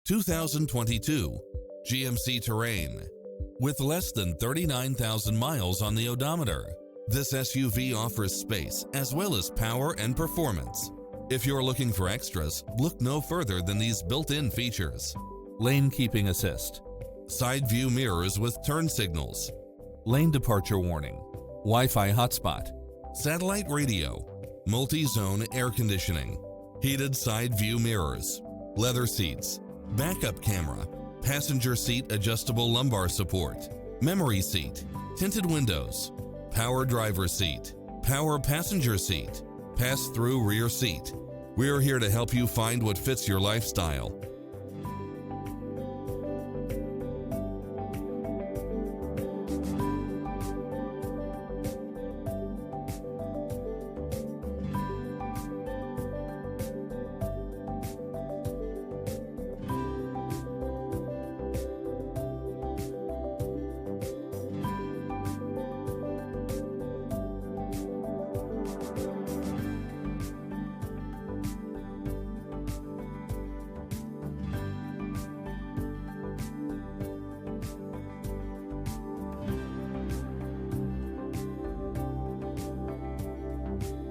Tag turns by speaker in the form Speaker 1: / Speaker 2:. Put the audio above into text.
Speaker 1: 2022 GMC Terrain. With less than 39,000 miles on the odometer, this SUV offers space as well as power and performance. If you're looking for extras, look no further than these built-in features: lane keeping assist, side view mirrors with turn signals, lane departure warning, Wi-Fi hotspot, satellite radio, multi-zone air conditioning, heated side view mirrors, leather seats, backup camera, passenger seat adjustable lumbar support, memory seat, tinted windows, power driver seat, power passenger seat, pass-through rear seat. We're here to help you find what fits your lifestyle.